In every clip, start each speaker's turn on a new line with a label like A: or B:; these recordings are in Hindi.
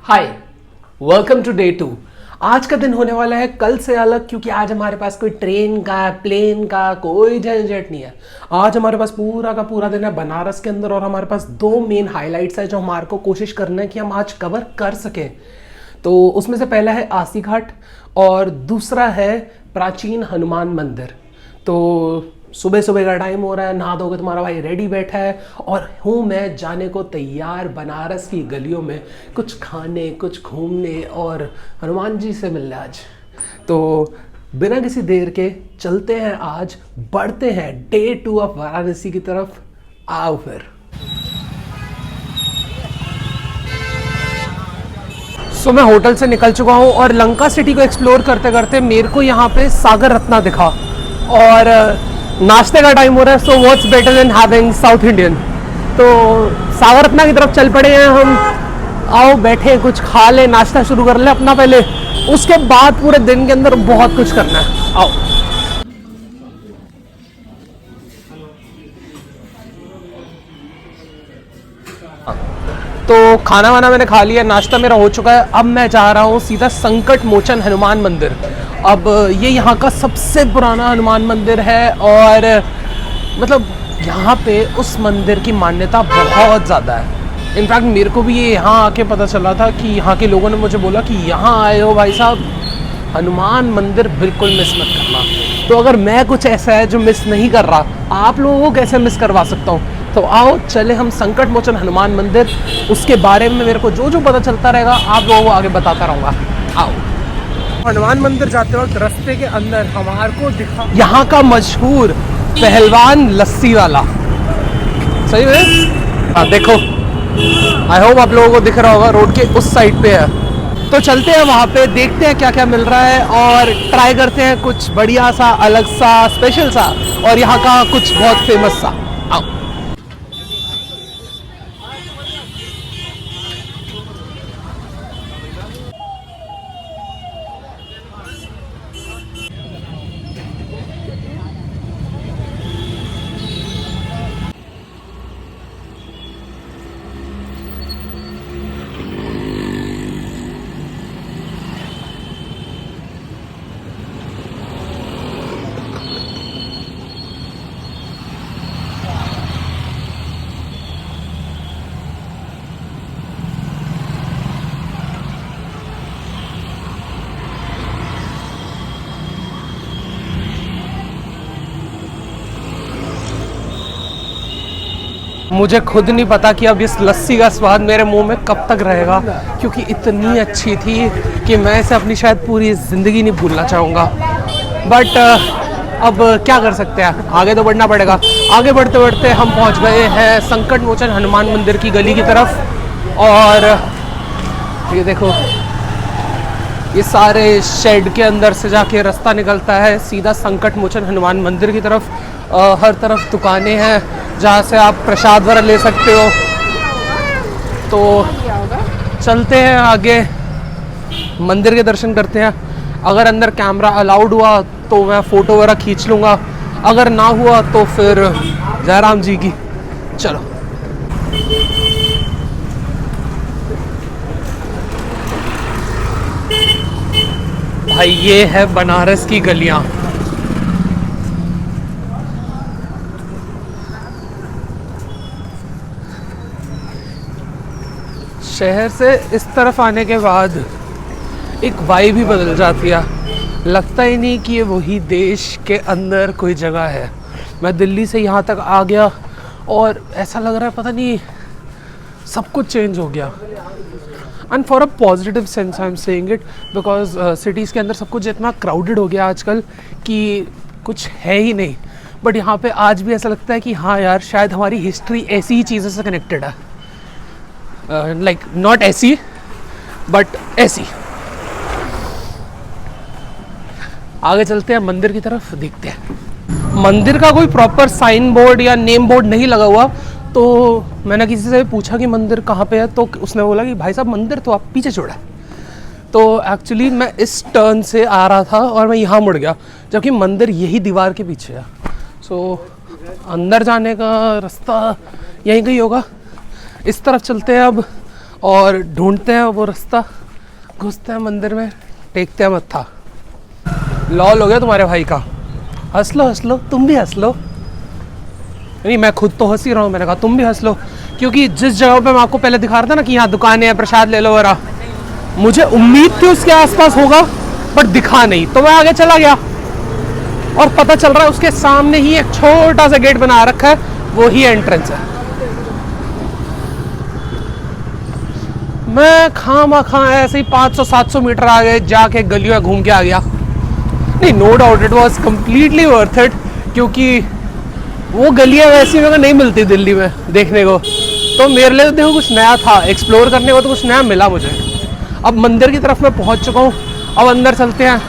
A: Hi, welcome to day 2। आज का दिन होने वाला है कल से अलग, क्योंकि आज हमारे पास कोई ट्रेन का प्लेन का कोई झंझट नहीं है। आज हमारे पास पूरा का पूरा दिन है बनारस के अंदर और हमारे पास दो मेन हाइलाइट्स है जो हमारे को कोशिश करना है कि हम आज कवर कर सकें। तो उसमें से पहला है आसी घाट और दूसरा है प्राचीन हनुमान मंदिर। तो सुबह सुबह का टाइम हो रहा है, नहा धोकर तुम्हारा भाई रेडी बैठा है और हूँ मैं जाने को तैयार बनारस की गलियों में कुछ खाने, कुछ घूमने और हनुमान जी से मिलने आज। तो बिना किसी देर के चलते हैं, आज बढ़ते हैं डे 2 ऑफ वाराणसी की तरफ। आओ फिर। सो मैं होटल से निकल चुका हूँ और लंका सिटी को एक्सप्लोर करते करते मेरे को यहाँ पे सागर रत्ना दिखा और नाश्ते का टाइम हो रहा है। So what's better than having south Indian. तो सागर रत्ना की तरफ चल पड़े हैं हम। आओ बैठे, कुछ खा ले, नाश्ता शुरू कर ले अपना पहले, उसके बाद पूरे दिन के अंदर बहुत कुछ करना है। आओ। तो खाना वाना मैंने खा लिया, नाश्ता मेरा हो चुका है। अब मैं जा रहा हूँ सीधा संकट मोचन हनुमान मंदिर। अब ये यहाँ का सबसे पुराना हनुमान मंदिर है और मतलब यहाँ पे उस मंदिर की मान्यता बहुत ज़्यादा है। इनफैक्ट मेरे को भी ये यहाँ आके पता चला था कि यहाँ के लोगों ने मुझे बोला कि यहाँ आए हो भाई साहब, हनुमान मंदिर बिल्कुल मिस मत करना। तो अगर मैं कुछ ऐसा है जो मिस नहीं कर रहा, आप लोगों को कैसे मिस करवा सकता हूँ। तो आओ चले हम संकट मोचन हनुमान मंदिर, उसके बारे में मेरे को जो जो पता चलता रहेगा आप लोगों को आगे बताता रहूँगा। आओ। हनुमान मंदिर जाते वक्त रास्ते के अंदर हमारे को दिखा यहाँ का मशहूर पहलवान लस्सी वाला। सही है? हाँ देखो, आई होप आप लोगों को दिख रहा होगा, रोड के उस साइड पे है। तो चलते हैं वहाँ पे, देखते हैं क्या क्या मिल रहा है और ट्राई करते हैं कुछ बढ़िया सा, अलग सा, स्पेशल सा और यहाँ का कुछ बहुत फेमस सा। आओ। मुझे खुद नहीं पता कि अब इस लस्सी का स्वाद मेरे मुंह में कब तक रहेगा, क्योंकि इतनी अच्छी थी कि मैं इसे अपनी शायद पूरी ज़िंदगी नहीं भूलना चाहूँगा। बट अब क्या कर सकते हैं, आगे तो बढ़ना पड़ेगा। आगे बढ़ते बढ़ते हम पहुँच गए हैं संकट मोचन हनुमान मंदिर की गली की तरफ और ये देखो, ये सारे शेड के अंदर से जाके रास्ता निकलता है सीधा संकट मोचन हनुमान मंदिर की तरफ। हर तरफ दुकानें हैं जहाँ से आप प्रसाद वगैरह ले सकते हो। तो चलते हैं आगे, मंदिर के दर्शन करते हैं। अगर अंदर कैमरा अलाउड हुआ तो मैं फ़ोटो वगैरह खींच लूँगा, अगर ना हुआ तो फिर जयराम जी की। चलो। भाई ये है बनारस की गलियाँ। शहर से इस तरफ आने के बाद एक वाइब ही बदल जाती है, लगता ही नहीं कि ये वही देश के अंदर कोई जगह है। मैं दिल्ली से यहाँ तक आ गया और ऐसा लग रहा है पता नहीं सब कुछ चेंज हो गया। And for a positive sense I am saying it, because cities के अंदर सब कुछ इतना क्राउडेड हो गया आजकल कि कुछ है ही नहीं। बट यहाँ पे आज भी ऐसा लगता है कि हाँ यार, शायद हमारी हिस्ट्री ऐसी ही चीज़ों से कनेक्टेड है। लाइक नॉट ऐसी बट ऐसी। आगे चलते हैं मंदिर की तरफ, देखते हैं। मंदिर का कोई प्रॉपर साइन बोर्ड या नेम बोर्ड नहीं लगा हुआ, तो मैंने किसी से पूछा कि मंदिर कहाँ पे है, तो उसने बोला कि भाई साहब मंदिर तो आप पीछे छोड़ा। तो एक्चुअली मैं इस टर्न से आ रहा था और मैं यहाँ मुड़ गया, जबकि मंदिर यही दीवार के पीछे है। सो अंदर जाने का रास्ता यहीं कहीं होगा। इस तरफ चलते हैं अब और ढूंढते हैं वो रास्ता, घुसते हैं मंदिर में, टेकते हैं मत्था। लॉल हो गया तुम्हारे भाई का। हंस लो, तुम भी हंस लो। नहीं, मैं खुद तो हंस ही रहा हूँ, मैंने कहा तुम भी हंस लो, क्योंकि जिस जगह पे मैं आपको पहले दिखा रहा था ना कि यहाँ दुकानें हैं, प्रसाद ले लो वगैरह, मुझे उम्मीद थी उसके आसपास होगा, बट दिखा नहीं, तो मैं आगे चला गया और पता चल रहा है उसके सामने ही एक छोटा सा गेट बना रखा है, वो ही एंट्रेंस है। मैं खामा ऐसे ही 500-700 मीटर आगे जाके गलियों घूम के आ गया। नहीं, no doubt it was completely worth it, क्योंकि वो गलियां वैसी जगह नहीं मिलती दिल्ली में देखने को, तो मेरे लिए तो देखो कुछ नया था, एक्सप्लोर करने को तो कुछ नया मिला मुझे। अब मंदिर की तरफ मैं पहुंच चुका हूँ, अब अंदर चलते हैं।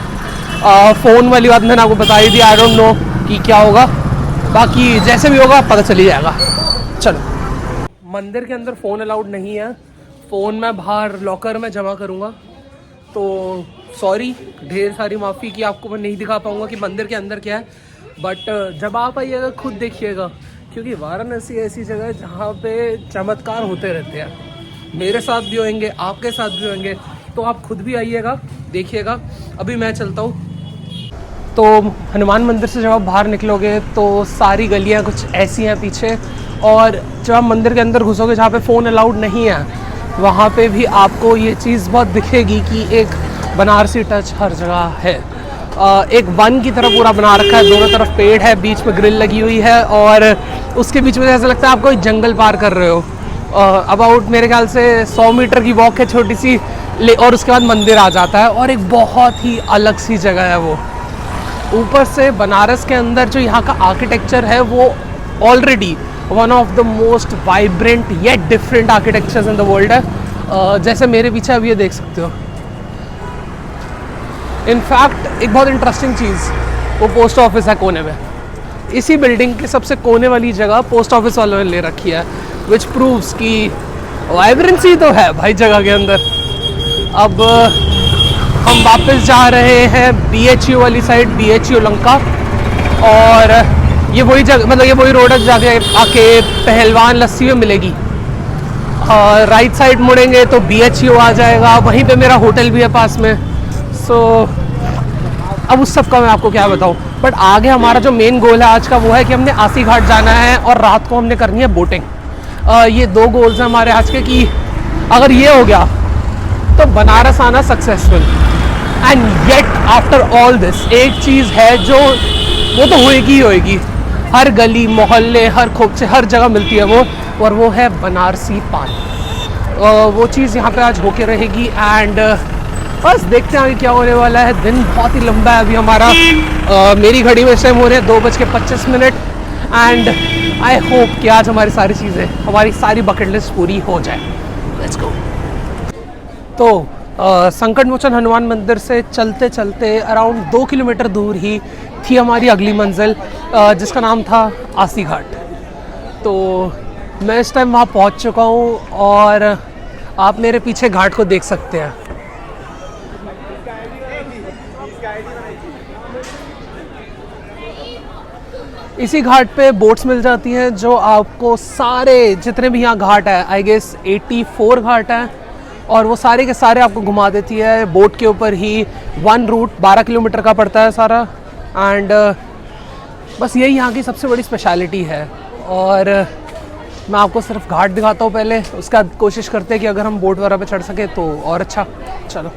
A: फ़ोन वाली बात मैंने आपको बताई थी, आई डोंट नो कि क्या होगा, बाकी जैसे भी होगा पता चल ही जाएगा। चलो, मंदिर के अंदर फ़ोन अलाउड नहीं है, फ़ोन मैं बाहर लॉकर में जमा करूँगा, तो सॉरी, ढेर सारी माफ़ी कि आपको मैं नहीं दिखा पाऊँगा कि मंदिर के अंदर क्या है, बट जब आप आइएगा खुद देखिएगा, क्योंकि वाराणसी ऐसी जगह है जहाँ पे चमत्कार होते रहते हैं। मेरे साथ भी होंगे, आपके साथ भी होंगे, तो आप खुद भी आइएगा, देखिएगा। अभी मैं चलता हूँ। तो हनुमान मंदिर से जब आप बाहर निकलोगे तो सारी गलियाँ कुछ ऐसी हैं पीछे, और जब आप मंदिर के अंदर घुसोगे जहाँ पे फ़ोन अलाउड नहीं है, वहाँ पे भी आपको ये चीज़ बहुत दिखेगी कि एक बनारसी टच हर जगह है। एक वन की तरह पूरा बना रखा है, दोनों तरफ पेड़ है, बीच में ग्रिल लगी हुई है, और उसके बीच में ऐसा लगता है आप कोई जंगल पार कर रहे हो। अबाउट मेरे ख्याल से 100 मीटर की वॉक है छोटी सी, और उसके बाद मंदिर आ जाता है, और एक बहुत ही अलग सी जगह है वो। ऊपर से बनारस के अंदर जो यहाँ का आर्किटेक्चर है वो already one of the most vibrant yet different architectures in the world है। जैसे मेरे पीछे अब ये देख सकते हो। इनफैक्ट एक बहुत इंटरेस्टिंग चीज़, वो पोस्ट ऑफिस है कोने में, इसी बिल्डिंग के सबसे कोने वाली जगह पोस्ट ऑफिस वालों ने ले रखी है, विच प्रूव्स कि वाइब्रेंसी तो है भाई जगह के अंदर। अब हम वापस जा रहे हैं BHU वाली साइड, BHU लंका, और ये वही जगह, मतलब ये वही रोड है जाके आके पहलवान लस्सी में मिलेगी। राइट साइड मुड़ेंगे तो BHU आ जाएगा, वहीं पे मेरा होटल भी है पास में। सो अब उस सब का मैं आपको क्या बताऊँ, बट आगे हमारा जो मेन गोल है आज का वो है कि हमने आसी घाट जाना है और रात को हमने करनी है बोटिंग। ये 2 गोल्स हैं हमारे आज के, कि अगर ये हो गया तो बनारस आना successful. And yet after all this एक चीज़ है जो वो तो होएगी ही होएगी, हर गली मोहल्ले हर खोपचे हर जगह मिलती है वो, और वो है बनारसी पान। वो चीज़ यहाँ पे आज होके रहेगी। एंड बस देखते हैं आगे क्या होने वाला है। दिन बहुत ही लंबा है अभी हमारा। मेरी घड़ी में इस टाइम हो रहे हैं 2:25 एंड आई होप कि आज हमारी सारी चीज़ें, हमारी सारी बकेट लिस्ट पूरी हो जाए। Let's go. तो संकट मोचन हनुमान मंदिर से चलते चलते अराउंड 2 किलोमीटर दूर ही थी हमारी अगली मंजिल, जिसका नाम था आसी घाट। तो मैं इस टाइम वहाँ पहुँच चुका हूँ और आप मेरे पीछे घाट को देख सकते हैं। इसी घाट पे बोट्स मिल जाती हैं जो आपको सारे जितने भी यहाँ घाट है, आई गेस 84 घाट हैं, और वो सारे के सारे आपको घुमा देती है बोट के ऊपर ही। 1 रूट 12 किलोमीटर का पड़ता है सारा। एंड बस यही यहाँ की सबसे बड़ी स्पेशलिटी है। और मैं आपको सिर्फ घाट दिखाता हूँ पहले, उसके बाद कोशिश करते हैं कि अगर हम बोट वगैरह पे चढ़ सके तो और अच्छा। चलो।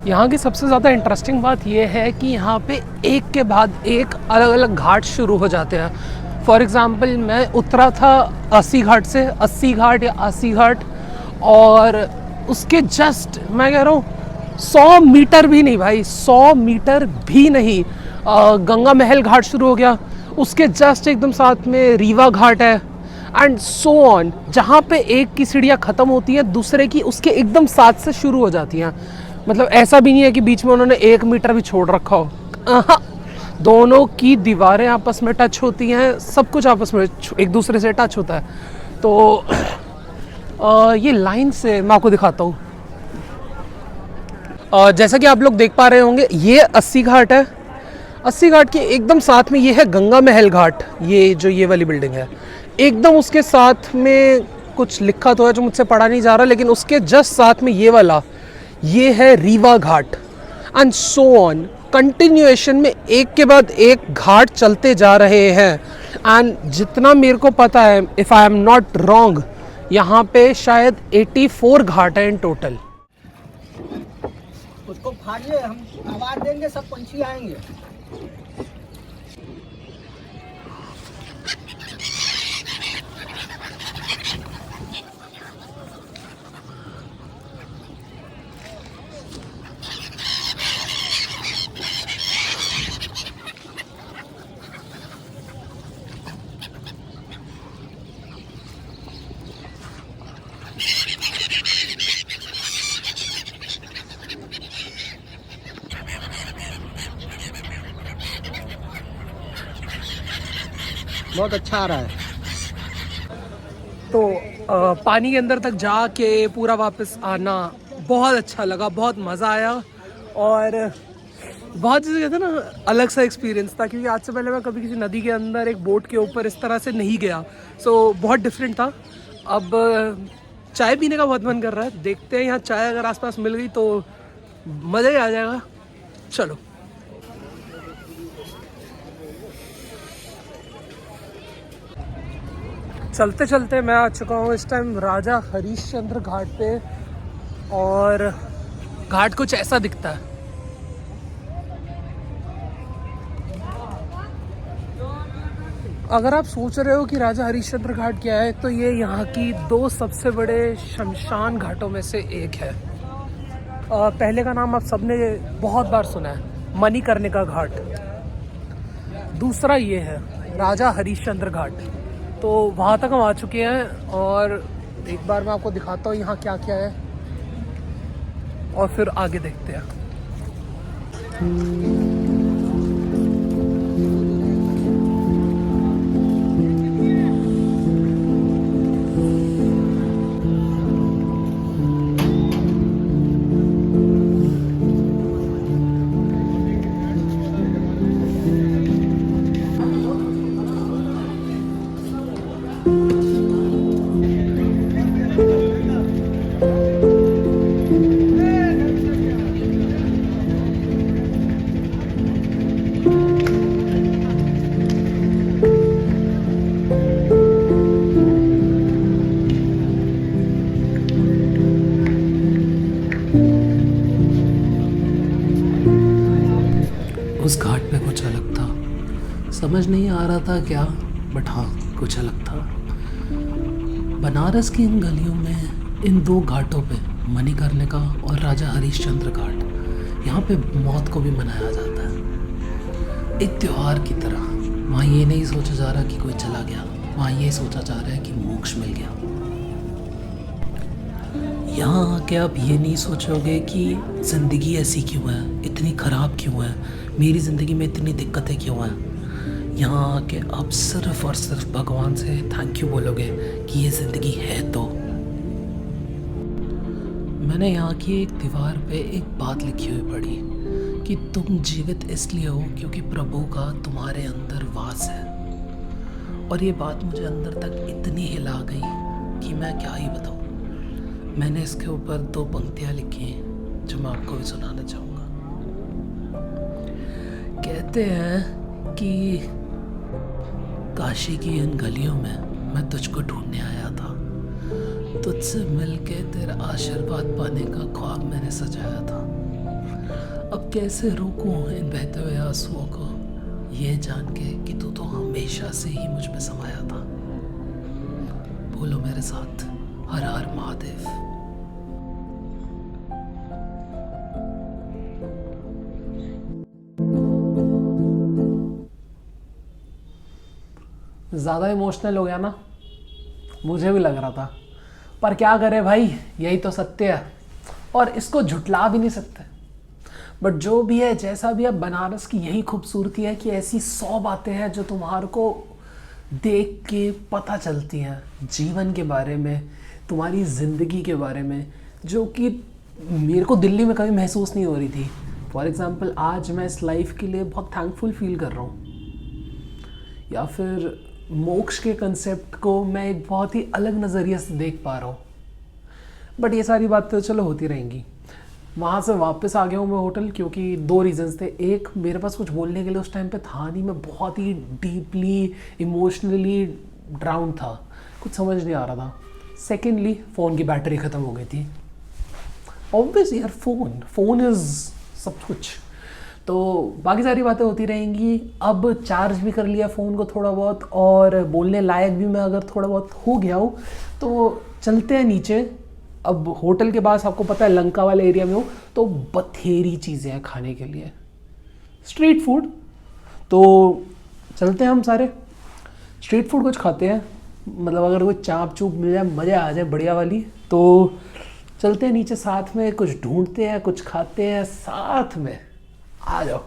A: यहाँ की सबसे ज़्यादा इंटरेस्टिंग बात यह है कि यहाँ पे एक के बाद एक अलग अलग घाट शुरू हो जाते हैं। फॉर एग्ज़ाम्पल मैं उतरा था 80 घाट से, 80 घाट या 80 घाट, और उसके जस्ट मैं कह रहा हूँ 100 मीटर भी नहीं भाई, 100 मीटर भी नहीं, गंगा महल घाट शुरू हो गया, उसके जस्ट एकदम साथ में रीवा घाट है एंड सो ऑन। जहाँ पे एक की सीढ़ियाँ ख़त्म होती हैं दूसरे की उसके एकदम साथ से शुरू हो जाती हैं। मतलब ऐसा भी नहीं है कि बीच में उन्होंने 1 मीटर भी छोड़ रखा हो, दोनों की दीवारें आपस में टच होती हैं, सब कुछ आपस में एक दूसरे से टच होता है। तो ये लाइन से मैं आपको दिखाता हूँ। जैसा कि आप लोग देख पा रहे होंगे ये 80 घाट है, 80 घाट के एकदम साथ में ये है गंगा महल घाट, ये जो ये वाली बिल्डिंग है एकदम उसके साथ में कुछ लिखा तो है जो मुझसे पढ़ा नहीं जा रहा, लेकिन उसके जस्ट साथ में ये वाला ये है रीवा घाट एंड सो ऑन। कंटिन्यूएशन में एक के बाद एक घाट चलते जा रहे हैं एंड जितना मेरे को पता है, if I am not wrong, यहाँ पे शायद 84 घाट हैं इन टोटल।
B: उसको फाड़िए, हम आवाज देंगे, सब पंछी आएंगे। बहुत अच्छा आ रहा है।
A: तो पानी के अंदर तक जाके पूरा वापस आना बहुत अच्छा लगा, बहुत मज़ा आया और बहुत जैसे कहते हैं ना अलग सा एक्सपीरियंस था, क्योंकि आज से पहले मैं कभी किसी नदी के अंदर एक बोट के ऊपर इस तरह से नहीं गया। सो बहुत डिफरेंट था। अब चाय पीने का बहुत मन कर रहा है, देखते हैं यहाँ चाय अगर आसपास मिल गई तो मज़ा ही आ जाएगा। चलो चलते चलते मैं आ चुका हूँ इस टाइम राजा हरीशचंद्र घाट पे और घाट कुछ ऐसा दिखता है। अगर आप सोच रहे हो कि राजा हरीशचंद्र घाट क्या है, तो ये यहाँ की 2 सबसे बड़े शमशान घाटों में से एक है। पहले का नाम आप सबने बहुत बार सुना है, मणिकर्णिका घाट। दूसरा ये है राजा हरीशचंद्र घाट। तो वहाँ तक हम आ चुके हैं और एक बार मैं आपको दिखाता हूँ यहाँ क्या क्या है और फिर आगे देखते हैं। उस घाट पे कुछ अलग था, समझ नहीं आ रहा था क्या, बट हाँ कुछ अलग था। बनारस की इन गलियों में इन 2 घाटों पे, मणिकर्णिका और राजा हरीशचंद्र घाट, यहाँ पे मौत को भी मनाया जाता है एक त्योहार की तरह। वहाँ ये नहीं सोचा जा रहा कि कोई चला गया, वहाँ ये सोचा जा रहा है कि मोक्ष मिल गया। यहाँ आके आप ये नहीं सोचोगे कि ज़िंदगी ऐसी क्यों है, इतनी ख़राब क्यों है, मेरी ज़िंदगी में इतनी दिक्कतें क्यों हैं। यहाँ आके आप सिर्फ़ और सिर्फ भगवान से थैंक यू बोलोगे कि ये ज़िंदगी है। तो मैंने यहाँ की एक दीवार पे एक बात लिखी हुई पढ़ी कि तुम जीवित इसलिए हो क्योंकि प्रभु का तुम्हारे अंदर वास है। और ये बात मुझे अंदर तक इतनी हिला गई कि मैं क्या ही बताऊँ। मैंने इसके ऊपर 2 पंक्तियाँ लिखी हैं जो मैं आपको भी सुनाना चाहूँगा। कहते हैं कि काशी की इन गलियों में मैं तुझको ढूंढने आया था, तुझसे मिलके तेरा आशीर्वाद पाने का ख्वाब मैंने सजाया था। अब कैसे रोकूं इन बहते हुए आंसुओं को, ये जान के कि तू तो हमेशा से ही मुझ में समाया था। बोलो मेरे साथ, हर हर महादेव। ज़्यादा इमोशनल हो गया ना, मुझे भी लग रहा था, पर क्या करे भाई, यही तो सत्य है और इसको झुटला भी नहीं सकते। बट जो भी है, जैसा भी है, बनारस की यही खूबसूरती है कि ऐसी 100 बातें हैं जो तुम्हारे को देख के पता चलती हैं जीवन के बारे में, तुम्हारी ज़िंदगी के बारे में, जो कि मेरे को दिल्ली में कभी महसूस नहीं हो रही थी। फॉर एग्ज़ाम्पल, आज मैं इस लाइफ के लिए बहुत थैंकफुल फील कर रहा हूँ, या फिर मोक्ष के कंसेप्ट को मैं एक बहुत ही अलग नज़रिए से देख पा रहा हूँ। बट ये सारी बातें तो चलो होती रहेंगी। वहाँ से वापस आ गया हूँ मैं होटल, क्योंकि 2 रीज़न्स थे। एक, मेरे पास कुछ बोलने के लिए उस टाइम पे था नहीं, मैं बहुत ही डीपली इमोशनली ड्राउन था, कुछ समझ नहीं आ रहा था। सेकेंडली, फ़ोन की बैटरी ख़त्म हो गई थी। ऑब्वियस यार, फ़ोन इज़ सब कुछ। तो बाकी सारी बातें होती रहेंगी। अब चार्ज भी कर लिया फ़ोन को थोड़ा बहुत, और बोलने लायक भी मैं अगर थोड़ा बहुत हो गया हूँ, तो चलते हैं नीचे। अब होटल के पास आपको पता है लंका वाले एरिया में हो, तो बथेरी चीज़ें हैं खाने के लिए, स्ट्रीट फूड। तो चलते हैं हम सारे स्ट्रीट फूड कुछ खाते हैं, मतलब अगर कोई चाप चूप मिल जाए, मज़ा आ जाए बढ़िया वाली, तो चलते हैं नीचे साथ में, कुछ ढूंढते हैं, कुछ खाते हैं साथ में। आ जाओ।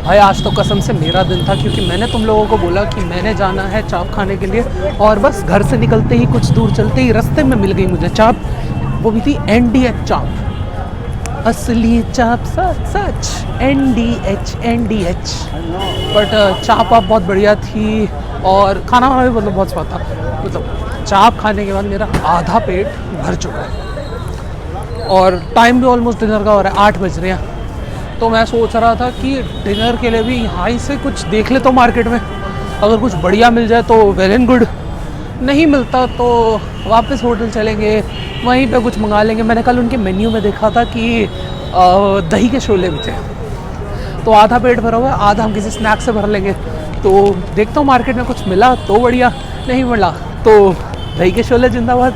A: भाई आज तो कसम से मेरा दिन था, क्योंकि मैंने तुम लोगों को बोला कि मैंने जाना है चाप खाने के लिए, और बस घर से निकलते ही कुछ दूर चलते ही रास्ते में मिल गई मुझे चाप। वो भी थी NDH चाप, असली चाप सच NDH। बट चाप आप बहुत बढ़िया थी, और खाना वाना भी मतलब बहुत स्वाद था। मतलब चाप खाने के बाद मेरा आधा पेट भर चुका है, और टाइम भी ऑलमोस्ट डिनर का हो रहा है, 8 बज रहे हैं। तो मैं सोच रहा था कि डिनर के लिए भी यहाँ ही से कुछ देख ले तो मार्केट में, अगर कुछ बढ़िया मिल जाए तो वेल एंड गुड, नहीं मिलता तो वापस होटल चलेंगे, वहीं पे कुछ मंगा लेंगे। मैंने कल उनके मेन्यू में देखा था कि दही के शोले भी थे, तो आधा पेट भरा हुआ है, आधा हम किसी स्नैक से भर लेंगे। तो देखता हूँ मार्केट में कुछ मिला तो बढ़िया, नहीं मिला तो दही के शोले जिंदाबाद।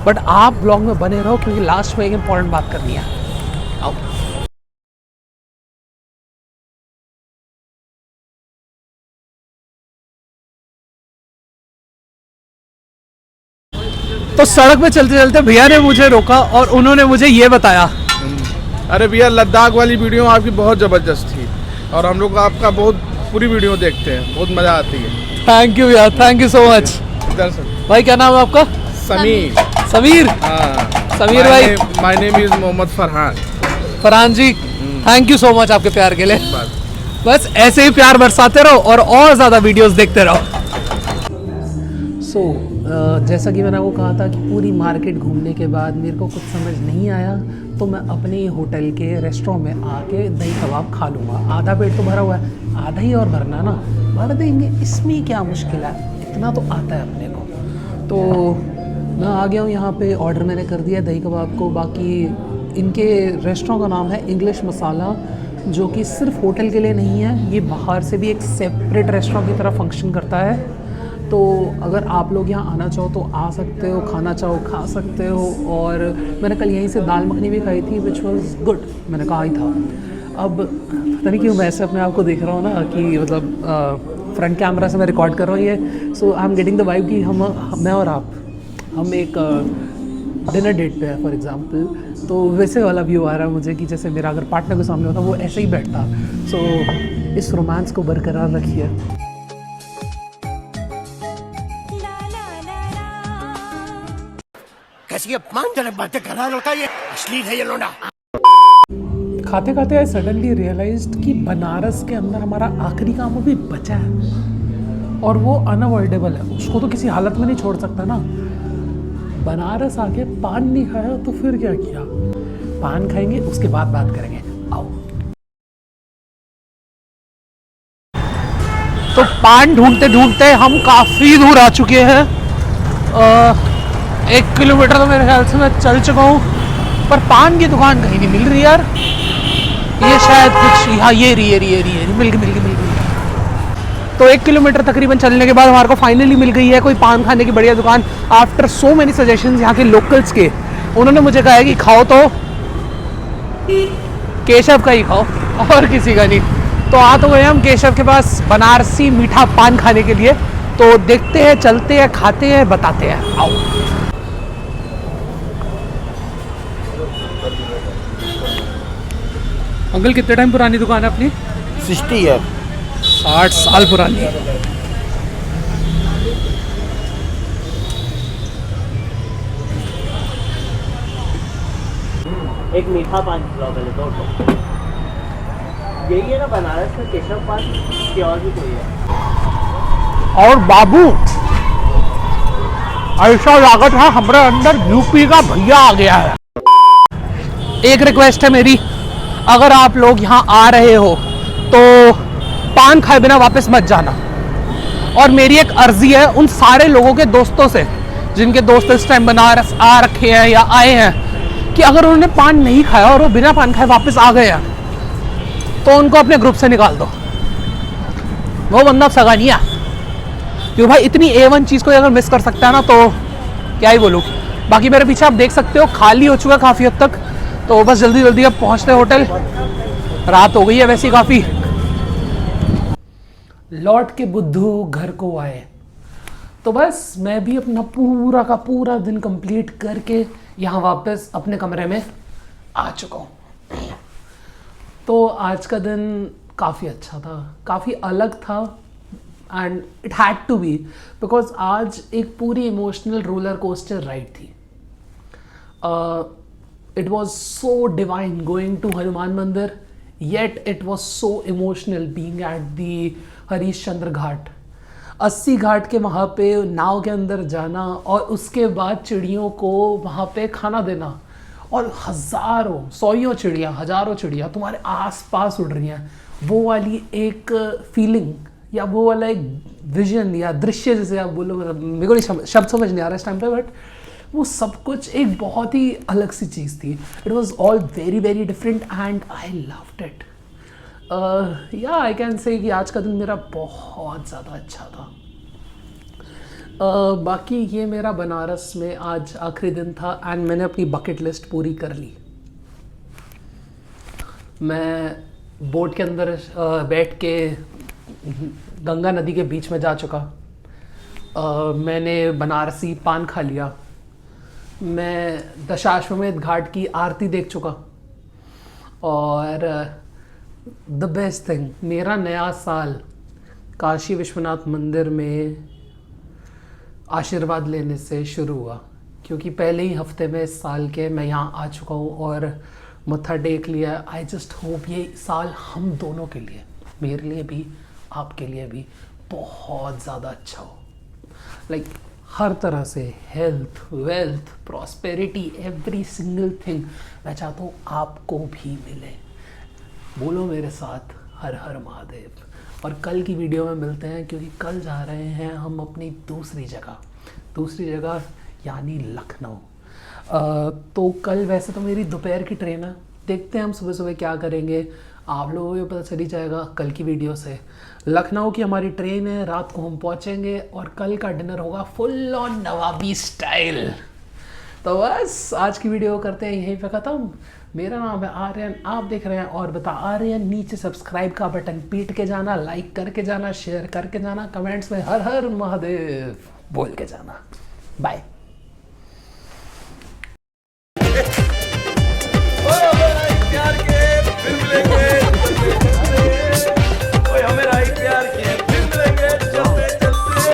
A: बट आप ब्लॉग में बने रहो, क्योंकि लास्ट में एक इम्पॉर्टेंट बात करनी है। आओ। तो सड़क पे चलते चलते भैया ने मुझे रोका और उन्होंने मुझे ये बताया,
C: अरे भैया, लद्दाख वाली वीडियो आपकी बहुत ज़बरदस्त थी, और हम लोग आपका बहुत पूरी वीडियो देखते हैं, बहुत मज़ा आती है।
A: थैंक यू भैया, थैंक यू सो मच। भाई क्या नाम है आपका? समीर।
C: हाँ,
A: समीर भाई।
C: My name is Mohammad
A: Farhan ji, thank you so much आपके प्यार के लिए। बस ऐसे ही प्यार बरसाते रहो और ज़्यादा वीडियोस देखते रहो। जैसा कि मैंने आपको कहा था कि पूरी मार्केट घूमने के बाद मेरे को कुछ समझ नहीं आया, तो मैं अपने होटल के रेस्टोरेंट में आके दही कबाब खा लूँगा। आधा पेट तो भरा हुआ है, आधा ही और भरना ना, भर देंगे, इसमें क्या मुश्किल है, इतना तो आता है अपने को। तो मैं आ गया हूँ यहाँ पे, ऑर्डर मैंने कर दिया दही कबाब को। बाकी इनके रेस्टोरेंट का नाम है इंग्लिश मसाला, जो कि सिर्फ होटल के लिए नहीं है, ये बाहर से भी एक सेपरेट रेस्टोरेंट की तरह फंक्शन करता है। तो अगर आप लोग यहाँ आना चाहो तो आ सकते हो, खाना चाहो खा सकते हो। और मैंने कल यहीं से दाल मखनी भी खाई थी, विच वॉज गुड, मैंने कहा ही था। अब पता नहीं क्यों मैं ऐसे अपने आप को देख रहा हूँ ना कि मतलब फ्रंट कैमरा से मैं रिकॉर्ड कर रहा हूँ ये, so I am getting the vibe कि मैं और आप हम एक डिनर डेट पे है फॉर एग्जांपल। तो वैसे वाला व्यू आ रहा है मुझे कि जैसे मेरा अगर पार्टनर के सामने होता वो ऐसे ही बैठता। सो इस रोमांस को बरकरार रखिए।
B: कैसी अपमानजनक बातें कर रहा है, ये अश्लील है ये लोना।
A: खाते खाते आई सडनली रियलाइज्ड कि बनारस के अंदर हमारा आखिरी काम अभी बचा है, और वो अनअवॉइडेबल है, उसको तो किसी हालत में नहीं छोड़ सकता ना। बनारस आके पान नहीं खाया तो फिर क्या किया? पान खाएंगे, उसके बाद बात करेंगे। आओ। तो पान ढूंढते ढूंढते हम काफ़ी दूर आ चुके हैं। 1 किलोमीटर तो मेरे ख्याल से मैं चल चुका हूँ। पर पान की दुकान कहीं नहीं मिल रही यार। ये शायद कुछ, हाँ ये रही मिल गई। तो 1 किलोमीटर तकरीबन चलने के बाद हमारे को फाइनली मिल गई है कोई पान खाने की बढ़िया दुकान। आफ्टर सो मेनी सजेशंस यहाँ के लोकल्स के, उन्होंने मुझे कहा है कि खाओ तो केशव का ही खाओ और किसी का नहीं। तो आ तो गए हम केशव के पास बनारसी मीठा पान खाने के लिए। तो देखते हैं, चलते हैं, खाते हैं, बताते हैं। आओ। अंकल कितने टाइम पुरानी दुकान है अपनी?
B: 60 ईयर।
A: 60 साल पुरानी।
D: एक मीठा पान खिलाओ पहले तो। यही है ना बनारस में केशव पान की, और भी कोई है?
A: और बाबू ऐसा लागत है हमारे अंदर यूपी का भैया आ गया है। एक रिक्वेस्ट है मेरी, अगर आप लोग यहाँ आ रहे हो तो पान खाए बिना वापस मत जाना। और मेरी एक अर्जी है उन सारे लोगों के दोस्तों से जिनके दोस्त इस टाइम बनारस आ रखे हैं या आए हैं, कि अगर उन्होंने पान नहीं खाया और वो बिना पान खाए वापस आ गए हैं तो उनको अपने ग्रुप से निकाल दो। वो बंदा सगा नहीं है। क्यों भाई, इतनी A1 चीज़ को अगर मिस कर सकता है ना तो क्या ही बोलूँ। बाकी मेरे पीछे आप देख सकते हो खाली हो चुका काफ़ी हद तक। तो बस जल्दी जल्दी अब पहुँचते होटल, रात हो गई है वैसे काफ़ी। लौट के बुद्धू घर को आए। तो बस मैं भी अपना पूरा का पूरा दिन कंप्लीट करके यहाँ वापस अपने कमरे में आ चुका हूँ। तो आज का दिन काफ़ी अच्छा था, काफ़ी अलग था, and it had to be because आज एक पूरी इमोशनल रोलर कोस्टर राइड थी। It was so divine going to Hanuman Mandir, yet it was so emotional being at the Harish Chandra Ghat. 80 घाट के वहाँ पे नाव के अंदर जाना और उसके बाद चिड़ियों को वहाँ पे खाना देना, और हज़ारों सौयों चिड़िया, हज़ारों चिड़िया तुम्हारे आसपास उड़ रही हैं। वो वाली एक फीलिंग या वो वाला एक विजन या दृश्य, जैसे आप बोलो, मेरे को नहीं शब्द समझ नहीं आ रहा इस टाइम पे, बट वो सब कुछ एक बहुत ही अलग सी चीज़ थी। It was all very very different and I loved it. या आई कैन से कि आज का दिन मेरा बहुत ज़्यादा अच्छा था। बाकी ये मेरा बनारस में आज आखिरी दिन था एंड मैंने अपनी बकेट लिस्ट पूरी कर ली। मैं बोट के अंदर बैठ के गंगा नदी के बीच में जा चुका। मैंने बनारसी पान खा लिया। मैं दशाश्वमेध घाट की आरती देख चुका। और द बेस्ट थिंग, मेरा नया साल काशी विश्वनाथ मंदिर में आशीर्वाद लेने से शुरू हुआ, क्योंकि पहले ही हफ्ते में इस साल के मैं यहाँ आ चुका हूँ और मत्था टेक लिया। आई जस्ट होप ये साल हम दोनों के लिए, मेरे लिए भी आपके लिए भी बहुत ज़्यादा अच्छा हो। लाइक हर तरह से health, wealth, prosperity, every single thing मैं चाहता हूँ आपको भी मिले। बोलो मेरे साथ हर हर महादेव। और कल की वीडियो में मिलते हैं, क्योंकि कल जा रहे हैं हम अपनी दूसरी जगह यानी लखनऊ। तो कल वैसे तो मेरी दोपहर की ट्रेन है, देखते हैं हम सुबह सुबह क्या करेंगे, आप लोगों को पता चली जाएगा कल की वीडियो से। लखनऊ की हमारी ट्रेन है, रात को हम पहुंचेंगे और कल का डिनर होगा फुल ऑन नवाबी स्टाइल। तो बस आज की वीडियो करते हैं यहीं पे ख़त्म। मेरा नाम है आर्यन, आप देख रहे हैं और बता आर्यन। नीचे सब्सक्राइब का बटन पीट के जाना, लाइक करके जाना, शेयर करके जाना, कमेंट्स में हर हर महादेव बोल के जाना। बाय।